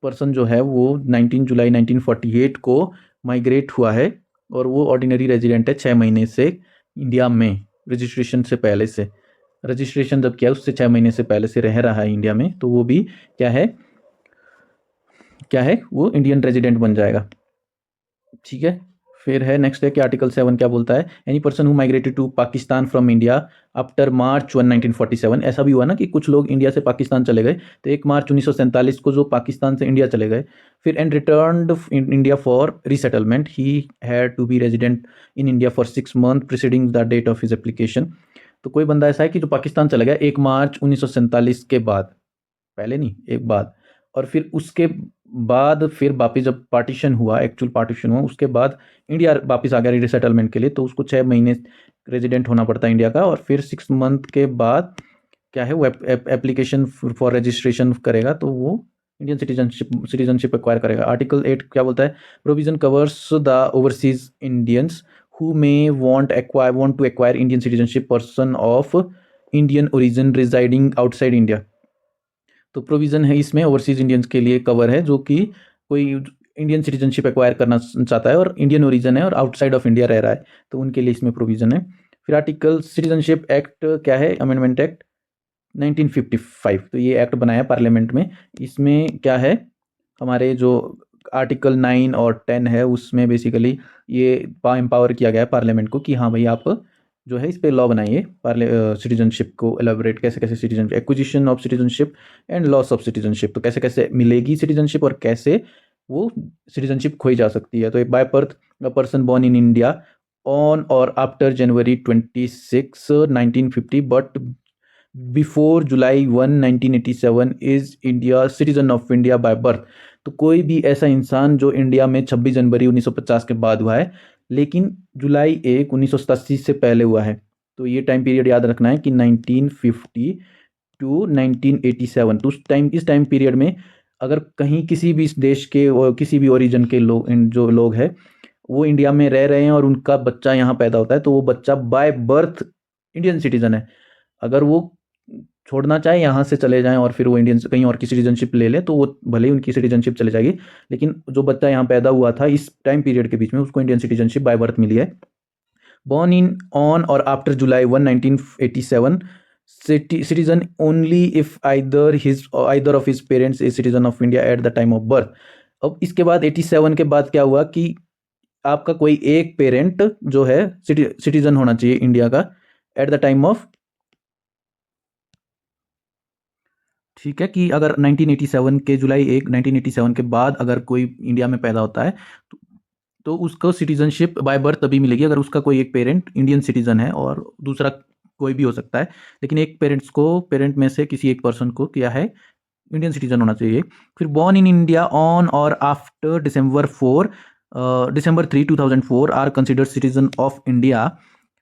पर्सन जो है वो 19 जुलाई 1948 को माइग्रेट हुआ है और वो ऑर्डिनरी रेजिडेंट है 6 महीने से इंडिया में, रजिस्ट्रेशन से पहले से, रजिस्ट्रेशन जब किया उससे 6 महीने से पहले से रह रहा है इंडिया में, तो वो भी क्या है, वो इंडियन रेजिडेंट बन जाएगा। ठीक है। फिर है नेक्स्ट है कि आर्टिकल 7 क्या बोलता है? Any person who migrated to Pakistan from India after March 1 1947। ऐसा भी हुआ ना कि कुछ लोग इंडिया से पाकिस्तान चले गए, तो 1 मार्च 1947 को जो पाकिस्तान से इंडिया चले गए, फिर and returned in India for resettlement, he had to be resident in India for 6 month preceding the date of his application. तो कोई बंदा ऐसा है कि जो पाकिस्तान चला गया 1 मार्च 1947 के बाद, पहले नहीं, एक बाद, और फिर उसके बाद फिर वापिस जब पार्टीशन हुआ, एक्चुअल पार्टीशन हुआ, उसके बाद इंडिया वापस आ गया रीसेटलमेंट के लिए, तो उसको 6 महीने रेजिडेंट होना पड़ता है इंडिया का, और फिर 6 मंथ के बाद क्या है वो एप्लीकेशन फॉर रजिस्ट्रेशन करेगा, तो वो इंडियन सिटीजनशिप एक्वायर करेगा। आर्टिकल 8 क्या बोलता है? Provision covers the overseas Indians who may want to acquire Indian citizenship, person of Indian origin residing outside India. तो प्रोविज़न है इसमें ओवरसीज इंडियंस के लिए कवर है जो कि कोई इंडियन सिटीजनशिप एक्वायर करना चाहता है और इंडियन ओरिजिन है और आउटसाइड ऑफ इंडिया रह रहा है, तो उनके लिए इसमें प्रोविज़न है। फिर आर्टिकल सिटीजनशिप एक्ट क्या है? Amendment act 1955। तो ये एक्ट बनाया पार्लियामेंट में। इसमें क्या है, हमारे जो आर्टिकल 9 और 10 है उसमें बेसिकली ये एम्पावर किया गया है पार्लियामेंट को कि हाँ भाई आप जो है इस पे लॉ बनाइए, सिटीजनशिप को एलाबोरेट, कैसे कैसे citizen acquisition of citizenship and loss of citizenship, तो कैसे कैसे मिलेगी सिटीजनशिप और कैसे वो सिटीजनशिप खोई जा सकती है। तो by birth a person born in India on और after January 26 1950 but before July 1 1987 is India citizen of India by birth. तो कोई भी ऐसा इंसान जो इंडिया में 26 जनवरी 1950 के बाद हुआ है लेकिन जुलाई 1 1987 से पहले हुआ है, तो ये टाइम पीरियड याद रखना है कि 1950 टू 1987। तो इस टाइम पीरियड में अगर कहीं किसी भी देश के और किसी भी ओरिजिन के लोग, जो लोग हैं वो इंडिया में रह रहे हैं और उनका बच्चा यहाँ पैदा होता है, तो वो बच्चा बाय बर्थ इंडियन सिटीजन है। अगर वो छोड़ना चाहे यहाँ से चले जाएं और फिर वो इंडियन कहीं और की सिटीजनशिप ले लें, तो वो भले ही उनकी सिटीजनशिप चले जाएगी, लेकिन जो बच्चा यहाँ पैदा हुआ था इस टाइम पीरियड के बीच में उसको इंडियन सिटीजनशिप बाय बर्थ मिली है। बॉर्न इन ऑन और after July 1 1987 citizen only if either of his parents is citizen of India at the time of birth। अब इसके बाद 87 के बाद क्या हुआ कि आपका कोई एक पेरेंट जो है सिटीजन होना चाहिए इंडिया का एट द टाइम ऑफ, ठीक है, कि अगर 1987 के जुलाई 1 1987 के बाद अगर कोई इंडिया में पैदा होता है तो, तो उसको सिटीजनशिप बाय बर्थ तभी मिलेगी अगर उसका कोई एक पेरेंट इंडियन सिटीजन है, और दूसरा कोई भी हो सकता है, लेकिन एक पेरेंट में से किसी एक पर्सन को क्या है, इंडियन सिटीजन होना चाहिए। फिर बॉर्न इन इंडिया ऑन और after December 3 2004 are considered citizen of India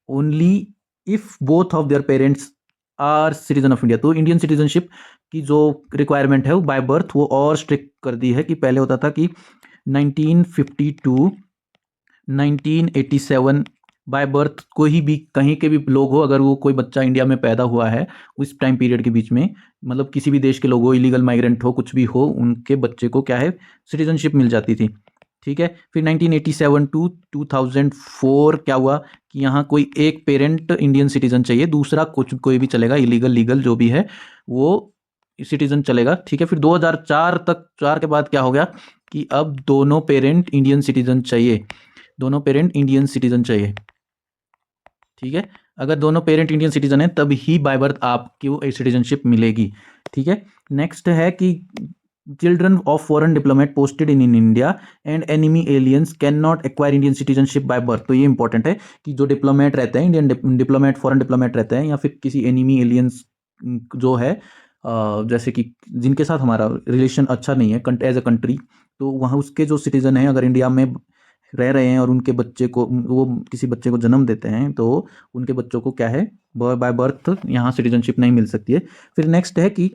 only if both of their parents are citizen of India. तो इंडियन सिटीजनशिप की जो रिक्वायरमेंट है वो बाय बर्थ वो और स्ट्रिक्ट कर दी है, कि पहले होता था कि 1952 1987 बाय बर्थ कोई भी कहीं के भी लोग हो, अगर वो कोई बच्चा इंडिया में पैदा हुआ है उस टाइम पीरियड के बीच में, मतलब किसी भी देश के लोग हो, इलीगल माइग्रेंट हो, कुछ भी हो, उनके बच्चे को क्या है, सिटीजनशिप मिल जाती थी। ठीक है, फिर 1987 टू 2004 क्या हुआ कि यहाँ कोई एक पेरेंट इंडियन सिटीजन चाहिए, दूसरा कुछ कोई भी चलेगा, इलीगल लीगल जो भी है वो सिटीजन चलेगा। ठीक है, फिर 2004 तक, 4 के बाद क्या हो गया कि अब दोनों पेरेंट इंडियन सिटीजन चाहिए, दोनों पेरेंट इंडियन सिटीजन चाहिए। ठीक है, अगर दोनों पेरेंट इंडियन सिटीजन है तब ही बाय बर्थ आपको सिटीजनशिप मिलेगी। ठीक है, नेक्स्ट है कि children of foreign diplomat posted in India and enemy aliens can not acquire Indian citizenship bye birth. तो ये इंपॉर्टेंट है कि जो डिप्लोमेट रहते हैं, इंडियन डिप्लोमेट, फॉरेन डिप्लोमेट रहते हैं, या फिर किसी एनिमी एलियंस जो है जैसे कि जिनके साथ हमारा रिलेशन अच्छा नहीं है एज अ कंट्री, तो वहाँ उसके जो सिटीजन हैं अगर इंडिया में रह रहे हैं और उनके बच्चे को, वो किसी बच्चे को जन्म देते हैं, तो उनके बच्चों को क्या है, बाय बर्थ यहाँ सिटीजनशिप नहीं मिल सकती है। फिर नेक्स्ट है कि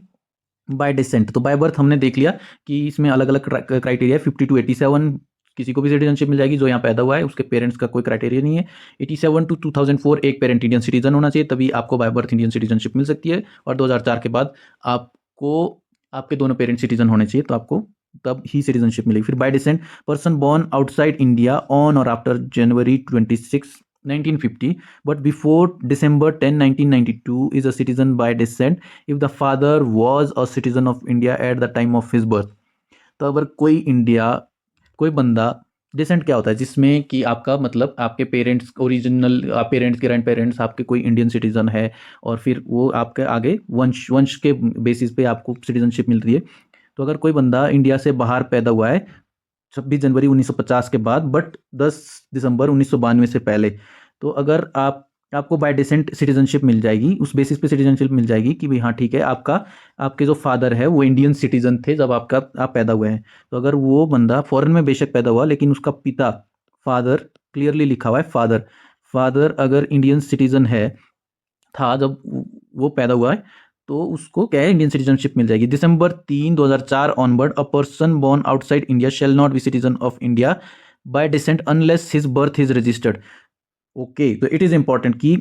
बाय डिसेंट। तो बाय बर्थ हमने देख लिया कि इसमें अलग अलग क्राइटेरिया है। 50 to 87 किसी को भी सिटीजनशिप मिल जाएगी जो यहाँ पैदा हुआ है, उसके पेरेंट्स का कोई क्राइटेरिया नहीं है। 87 to 2004 एक पेरेंट इंडियन सिटीजन होना चाहिए, तभी आपको बाय बर्थ इंडियन सिटीजनशिप मिल सकती है। और 2004 के बाद आपको आपके दोनों पेरेंट सिटीजन होने चाहिए, तो आपको तब ही सिटीजनशिप मिलेगी। फिर bye decent, person born outside India on और after January 26 1950 but before December 10 1992 is a citizen by descent if the father was a citizen of India at the time of his birth। तो अगर कोई बंदा, decent क्या होता है, जिसमें कि आपका मतलब आपके parents original parents, grand parents आपके कोई इंडियन सिटीजन है, और फिर वो आपके आगे वंश के बेसिस पे आपको सिटीजनशिप मिल रही है। तो अगर कोई बंदा इंडिया से बाहर पैदा हुआ है 26 जनवरी 1950 के बाद बट 10 दिसंबर 1992 से पहले, तो अगर आपको बाय डिसेंट सिटीजनशिप मिल जाएगी, उस बेसिस पे सिटीजनशिप मिल जाएगी कि भाई हाँ ठीक है, आपके जो फादर है वो इंडियन सिटीजन थे जब आप पैदा हुए हैं। तो अगर वो बंदा फॉरेन में बेशक पैदा हुआ लेकिन उसका पिता, फादर, क्लियरली लिखा हुआ है फादर अगर इंडियन सिटीजन है था जब वो पैदा हुआ है, तो उसको क्या है, इंडियन सिटीजनशिप मिल जाएगी। December 3 2004 onward a person born outside India shall not be citizen of India by descent unless his birth is registered. Okay, तो इट इज इंपॉर्टेंट कि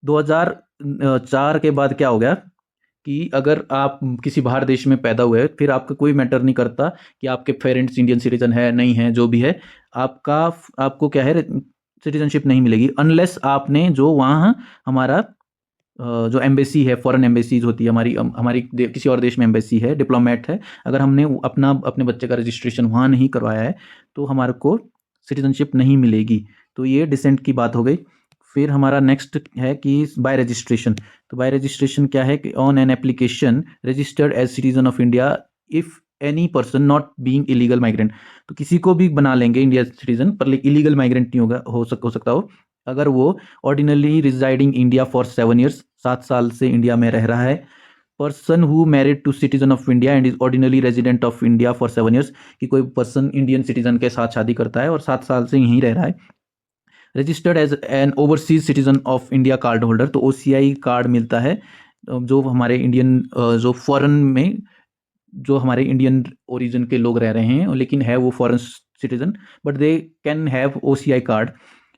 2004 के बाद क्या हो गया कि अगर आप किसी बाहर देश में पैदा हुए, फिर आपका कोई मैटर नहीं करता कि आपके पेरेंट्स इंडियन सिटीजन है नहीं है, जो भी है, आपको क्या है, सिटीजनशिप नहीं मिलेगी अनलेस आपने जो वहाँ हमारा जो एम्बेसी है, फॉरेन एम्बेसीज होती है हमारी किसी और देश में एम्बेसी है, डिप्लोमेट है, अगर हमने अपने बच्चे का रजिस्ट्रेशन वहाँ नहीं करवाया है तो हमारे को सिटीजनशिप नहीं मिलेगी। तो ये डिसेंट की बात हो गई। फिर हमारा नेक्स्ट है कि बाय रजिस्ट्रेशन। तो बाय रजिस्ट्रेशन क्या है कि on an application registered as citizen of India if any person not being illegal migrant. तो किसी को भी बना लेंगे इंडिया सिटीजन, पर इलीगल माइग्रेंट नहीं होगा, हो सकता हो, अगर वो ordinarily residing India for 7 years, 7 साल से इंडिया में रह रहा है। Person who married to citizen of India and is ordinarily resident of India for 7 years, कि कोई पर्सन इंडियन सिटीजन के साथ शादी करता है और 7 साल से यहीं रह रहा है। Registered as an overseas citizen of India card holder, तो OCI कार्ड मिलता है जो हमारे इंडियन जो फॉरेन में जो हमारे इंडियन ओरिजिन के लोग रह रहे हैं लेकिन है वो foreign citizen, but they can have OCI card.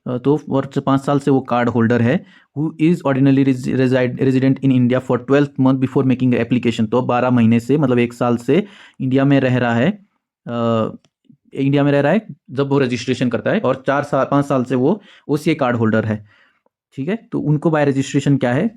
तो और 5 साल से वो कार्ड होल्डर है। Who is ordinarily resident in India for 12 month before making application. तो 12 महीने से मतलब 1 साल से इंडिया में रह रहा है, जब वो रजिस्ट्रेशन करता है, और 5 साल से वो OCI कार्ड होल्डर है। ठीक है, तो उनको बाय रजिस्ट्रेशन क्या है,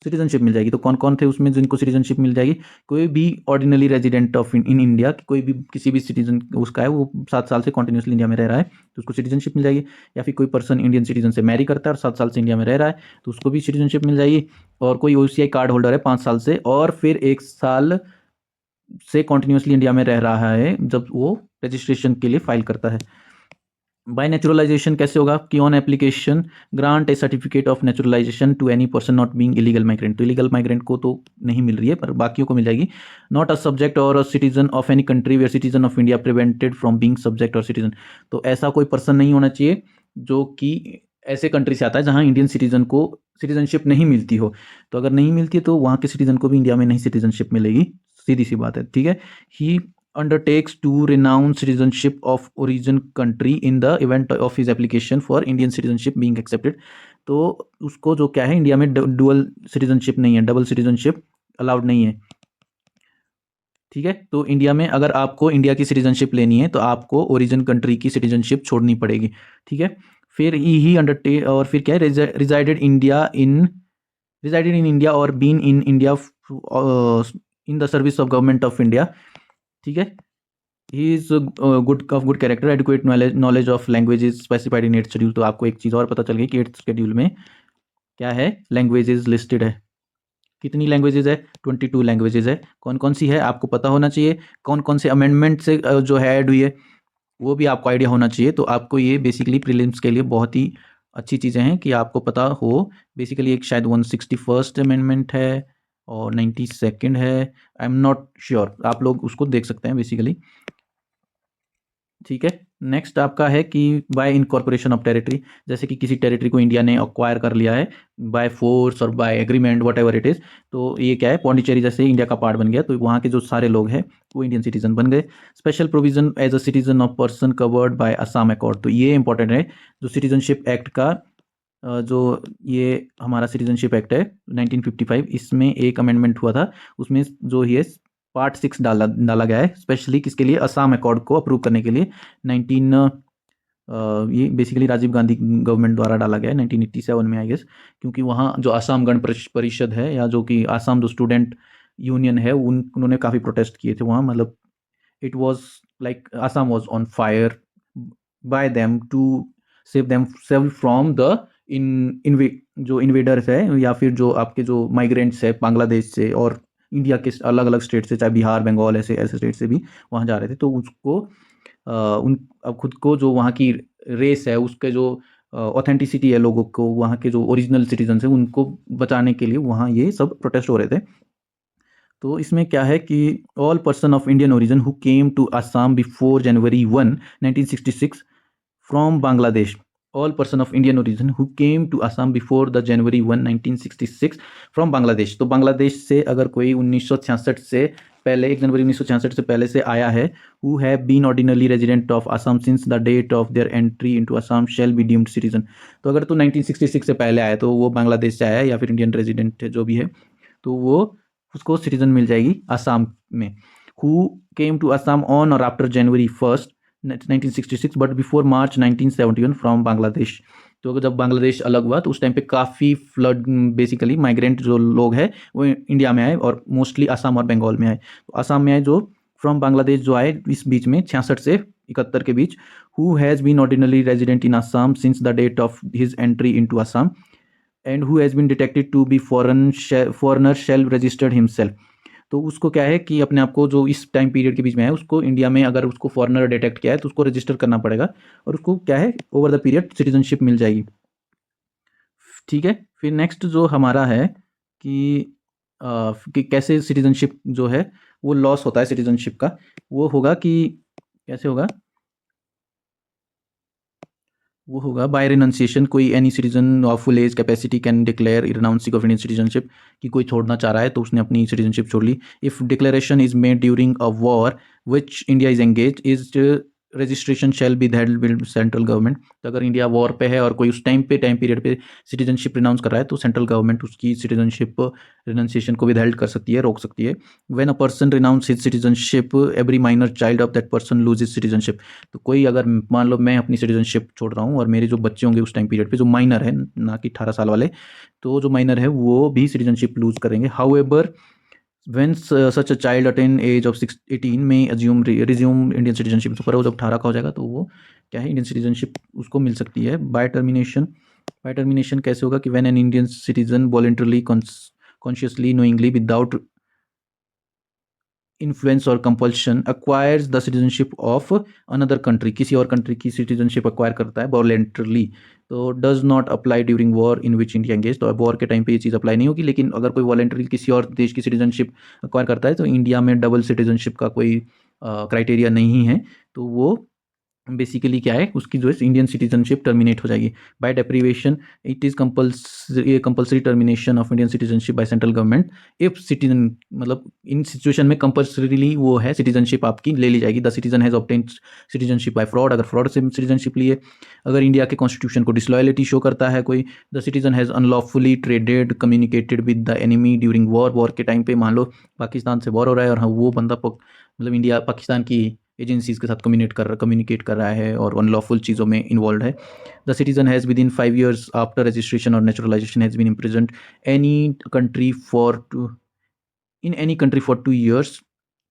सिटीजनशिप मिल जाएगी। तो कौन कौन थे उसमें जिनको सिटीजनशिप मिल जाएगी? कोई भी ordinary resident of in India, कोई भी किसी भी सिटीजन उसका है, वो 7 साल से कॉन्टिन्यूसली इंडिया में रह रहा है तो उसको सिटीजनशिप मिल जाएगी। या फिर कोई पर्सन इंडियन सिटीजन से मैरी करता है और 7 साल से इंडिया में रह रहा है तो उसको भी सिटीजनशिप मिल जाएगी। और कोई OCI कार्ड होल्डर है 5 साल से और फिर 1 साल से कॉन्टिन्यूसली इंडिया में रह रहा है जब वो रजिस्ट्रेशन के लिए फाइल करता है। बाय नेचुरलाइजेशन कैसे होगा कि on application grant a certificate of naturalization to any person not being illegal migrant. तो इलीगल माइग्रेंट को तो नहीं मिल रही है पर बाकियों को मिल जाएगी। Not a subject or a citizen of any country where citizen of India prevented from being subject or citizen. तो ऐसा कोई पर्सन नहीं होना चाहिए जो कि ऐसे कंट्री से आता है जहाँ इंडियन सिटीजन को सिटीजनशिप नहीं मिलती हो। तो अगर नहीं मिलती है तो वहाँ के सिटीजन को भी इंडिया में नहीं सिटीजनशिप मिलेगी, सीधी सी बात है, ठीक है। ही undertakes to renounce citizenship of origin country in the event of his application for Indian citizenship being accepted। तो उसको जो क्या है, इंडिया में डुअल सिटीजनशिप नहीं है, डबल सिटीजनशिप अलाउड नहीं है, ठीक है। तो इंडिया में अगर आपको इंडिया की सिटीजनशिप लेनी है तो आपको ओरिजिन कंट्री की सिटीजनशिप छोड़नी पड़ेगी, ठीक है। फिर ही अंडरटेक और फिर क्या है, resided in India or been in India in the service of government of India, ठीक है। He is good character, adequate knowledge of languages specified in 8th schedule. तो आपको एक चीज़ और पता चल गई कि 8th शेड्यूल में क्या है, लैंग्वेजेस लिस्टेड है। कितनी लैंग्वेजेस है? 22 लैंग्वेजेस है। कौन कौन सी है आपको पता होना चाहिए। कौन कौन से अमेंडमेंट से जो है ऐड हुई है वो भी आपको आइडिया होना चाहिए। तो आपको ये बेसिकली प्रीलिम्स के लिए बहुत ही अच्छी चीज़ें हैं कि आपको पता हो। बेसिकली एक शायद 161st अमेंडमेंट है और 92nd है, आई एम नॉट श्योर, आप लोग उसको देख सकते हैं बेसिकली, ठीक है। नेक्स्ट आपका है कि बाय इनकॉर्पोरेशन ऑफ टेरिटरी, जैसे कि किसी टेरिटरी को इंडिया ने अक्वायर कर लिया है बाय फोर्स और by agreement what ever it is. तो ये क्या है, पौंडीचेरी जैसे इंडिया का पार्ट बन गया तो वहाँ के जो सारे लोग हैं वो इंडियन सिटीजन बन गए। Special provision as a citizen of person covered by Assam accord. तो ये इंपॉर्टेंट है, जो सिटीजनशिप एक्ट का जो ये हमारा सिटीजनशिप एक्ट है 1955, इसमें एक अमेंडमेंट हुआ था, उसमें जो ये पार्ट 6 डाला गया है स्पेशली किसके लिए, असम अकॉर्ड को अप्रूव करने के लिए। 19 ये बेसिकली राजीव गांधी गवर्नमेंट द्वारा डाला गया है 1987 में आई गेस, क्योंकि वहाँ जो आसाम गण परिषद है या जो कि आसाम जो स्टूडेंट यूनियन है उन्होंने काफ़ी प्रोटेस्ट किए थे वहाँ, मतलब it was like Assam was on fire by them to save them self from the जो इन्वेडर्स है या फिर जो आपके जो माइग्रेंट्स है बांग्लादेश से और इंडिया के अलग अलग स्टेट से, चाहे बिहार बंगाल ऐसे ऐसे स्टेट से भी वहाँ जा रहे थे। तो उसको उन अब खुद को जो वहाँ की रेस है उसके जो ऑथेंटिसिटी है, लोगों को वहाँ के जो ओरिजिनल सिटीजन है उनको बचाने के लिए वहाँ ये सब प्रोटेस्ट हो रहे थे। तो इसमें क्या है कि all person of Indian origin who came to Assam before January 1, 1966 from Bangladesh, all person of Indian origin who came to Assam before the January 1, 1966 from Bangladesh. तो बांग्लादेश से अगर कोई 1966 से पहले 1 जनवरी 1966 से पहले से आया है, who have been ordinary resident of Assam since the date of their entry into Assam shall be deemed citizen. तो अगर तो 1966 से पहले आया तो वो बांग्लादेश से आया है या फिर इंडियन रेजिडेंट है जो भी है, तो वो उसको सिटीजन मिल जाएगी आसाम में। Who came to Assam on और after January 1, 1966 but before March 1971 from Bangladesh. तो अगर जब बांग्लादेश अलग हुआ तो उस टाइम पे काफ़ी फ्लड बेसिकली माइग्रेंट जो लोग हैं वो इंडिया में आए और मोस्टली आसाम और बंगाल में आए। तो आसाम में आए जो फ्रॉम बांग्लादेश जो आए इस बीच में 66 से 71 के बीच, who has been ordinary resident in Assam since the date of his entry into Assam and who has been detected to be foreigner shall registered himself. तो उसको क्या है कि अपने आप को जो इस टाइम पीरियड के बीच में है उसको इंडिया में अगर उसको फॉरेनर डिटेक्ट किया है तो उसको रजिस्टर करना पड़ेगा और उसको क्या है ओवर द पीरियड सिटीजनशिप मिल जाएगी, ठीक है। फिर नेक्स्ट जो हमारा है कि कैसे सिटीजनशिप जो है वो लॉस होता है सिटीजनशिप का, वो होगा कि कैसे होगा, वो होगा बाय रिनाउंसिएशन। कोई any citizen of full age capacity can declare renouncing of Indian citizenship, कि कोई छोड़ना चाह रहा है तो उसने अपनी सिटीजनशिप छोड़ ली। If declaration is made during a war which India is engage is registration shall be held with central government. तो अगर इंडिया वॉर पे है और कोई उस टाइम पीरियड पे सिटीजनशिप रिनाउंस कर रहा है तो सेंट्रल गवर्नमेंट उसकी सिटीजनशिप रिनाउंसिएशन को विदहेल्ड कर सकती है, रोक सकती है। When a person renounce his citizenship every minor child of that person lose his citizenship. तो कोई अगर मान लो मैं अपनी सिटीजनशिप छोड़ रहा हूँ और मेरे जो बच्चे होंगे उस टाइम पीरियड पे जो माइनर है, ना कि 18 साल वाले, तो जो माइनर है वो भी सिटीजनशिप लूज करेंगे। However when such a child attain age of 18 may resume Indian citizenship। तो पर वो जब 18 का हो जाएगा तो वो क्या है, इंडियन सिटीजनशिप उसको मिल सकती है। बाय टर्मिनेशन कैसे होगा कि when an Indian citizen voluntarily consciously knowingly without influence or compulsion acquires the citizenship of another country, किसी और कंट्री की सिटीजनशिप अक्वायर करता है वॉलेंटरली, तो does not apply during war in which India engage. तो वॉर के time पे ये चीज़ अप्लाई नहीं होगी, लेकिन अगर कोई वॉलेंटरली किसी और देश की सिटीजनशिप अक्वायर करता है तो इंडिया में डबल सिटीजनशिप का कोई क्राइटेरिया नहीं है, तो वो बेसिकली क्या है, उसकी जो है इंडियन सिटीजनशिप टर्मिनेट हो जाएगी। By deprivation it is compulsory termination of Indian citizenship by central government if citizen, मतलब इन सिचुएशन में कंपल्सरीली वो है सिटीजनशिप आपकी ले ली जाएगी। The citizen has obtained citizenship by fraud, अगर फ्रॉड से सिटीजनशिप लिए। अगर इंडिया के कॉन्स्टिट्यूशन को डिसलॉयलिटी शो करता है कोई। The citizen has unlawfully traded communicated with the enemy during war के टाइम पे मान लो पाकिस्तान से वॉर हो रहा है और हाँ वो बंदा मतलब इंडिया पाकिस्तान की एजेंसीज के साथ कम्युनिकेट कर रहा है और अनलॉफुल चीज़ों में इन्वॉल्व है। The citizen has within 5 years after registration or naturalization has been imprisoned any country for in any country for 2 years।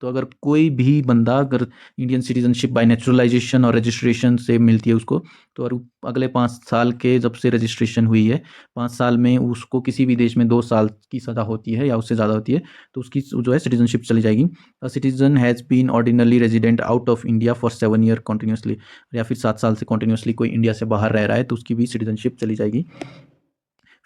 तो अगर कोई भी बंदा अगर Indian citizenship by naturalization or registration से मिलती है उसको, तो और अगले 5 साल के जब से रजिस्ट्रेशन हुई है 5 साल में उसको किसी भी देश में 2 साल की सज़ा होती है या उससे ज़्यादा होती है, तो उसकी जो है सिटीजनशिप चली जाएगी। A citizen has been ordinarily resident out of India for 7 year continuously, या फिर 7 साल से कॉन्टीन्यूसली कोई इंडिया से बाहर रह रहा है तो उसकी भी सिटीजनशिप चली जाएगी।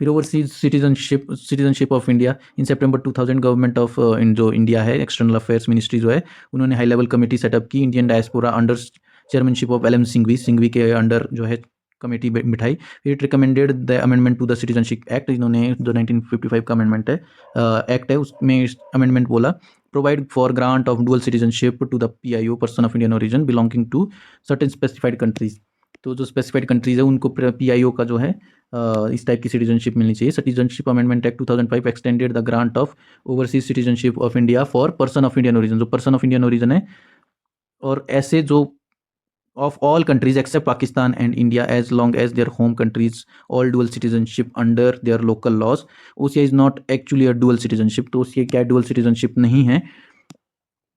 फिर overseas citizenship of India in September 2000 government of जो इंडिया है एक्सटर्नल अफेयर्स मिनिस्ट्री जो है उन्होंने हाई लेवल कमेटी सेटअप की Indian diaspora under chairmanship of LM Singhvi के अंडर जो है कमेटी बिठाई। फिर it recommended the amendment to the citizenship act, इन्होंने जो 1955 का अमेंडमेंट है एक्ट है उसमें अमेंडमेंट बोला। Provide for grant of dual citizenship to the PIO person of Indian origin belonging to certain specified countries. तो जो स्पेसिफाइड कंट्रीज है उनको PIO का जो है इस टाइप की सिटीजनशिप मिलनी चाहिए। Citizenship amendment act 2005 extended the grant of overseas citizenship of India for person of Indian origin, जो पर्सन ऑफ इंडियन ओरिजिन है और ऐसे जो of all countries except Pakistan and India as long as their home countries all dual citizenship under their local laws. OCI is not actually a dual citizenship, तो OCI क्या dual citizenship नहीं है।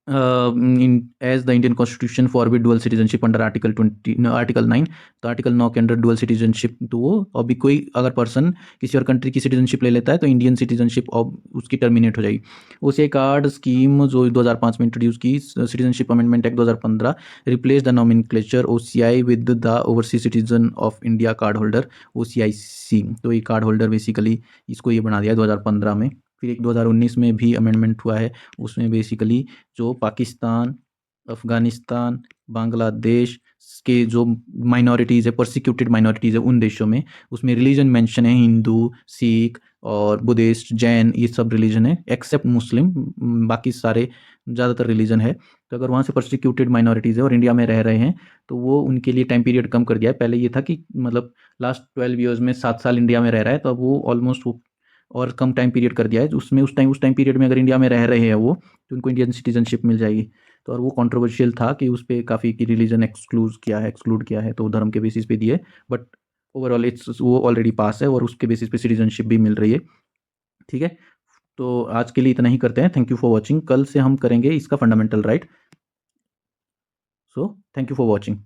As the Indian constitution forbid dual citizenship under article 9, तो article 9 के under dual citizenship, तो वो अभी कोई अगर पर्सन किसी और कंट्री की सिटीजनशिप ले लेता है तो इंडियन सिटीजनशिप उसकी टर्मिनेट हो जाएगी। OCI कार्ड स्कीम जो 2005 में इंट्रोड्यूस की citizenship amendment act 2015 replace the nomenclature OCI with the overseas citizen of India card holder OCIC। तो ये कार्ड होल्डर बेसिकली इसको ये बना दिया 2015 में। फिर एक 2019 में भी अमेंडमेंट हुआ है, उसमें बेसिकली जो पाकिस्तान, अफ़गानिस्तान, बांग्लादेश के जो माइनॉरिटीज़ है, परसिक्यूटेड माइनॉरिटीज़ है उन देशों में, उसमें रिलीजन मेंशन है हिंदू, सिख और बुद्धिस्ट, जैन, ये सब रिलीजन है एक्सेप्ट मुस्लिम, बाकी सारे ज़्यादातर रिलीजन है। तो अगर वहाँ से परसिक्यूटेड माइनॉरिटीज़ है और इंडिया में रह रहे हैं तो वो उनके लिए टाइम पीरियड कम कर दिया है। पहले ये था कि मतलब लास्ट 12 ईयर्स में 7 साल इंडिया में रह रहा है, तो अब वो ऑलमोस्ट वो और कम टाइम पीरियड कर दिया है, उसमें उस टाइम पीरियड में अगर इंडिया में रह रहे हैं वो, तो उनको इंडियन सिटीजनशिप मिल जाएगी। तो और वो कंट्रोवर्शियल था कि उस पर काफ़ी की रिलीजन एक्सक्लूड किया है, तो धर्म के बेसिस पे दिए, बट ओवरऑल इट्स वो ऑलरेडी पास है और उसके बेसिस पे सिटीजनशिप भी मिल रही है। ठीक है, तो आज के लिए इतना ही करते हैं। Thank you for watching. कल से हम करेंगे इसका fundamental right. So thank you for watching.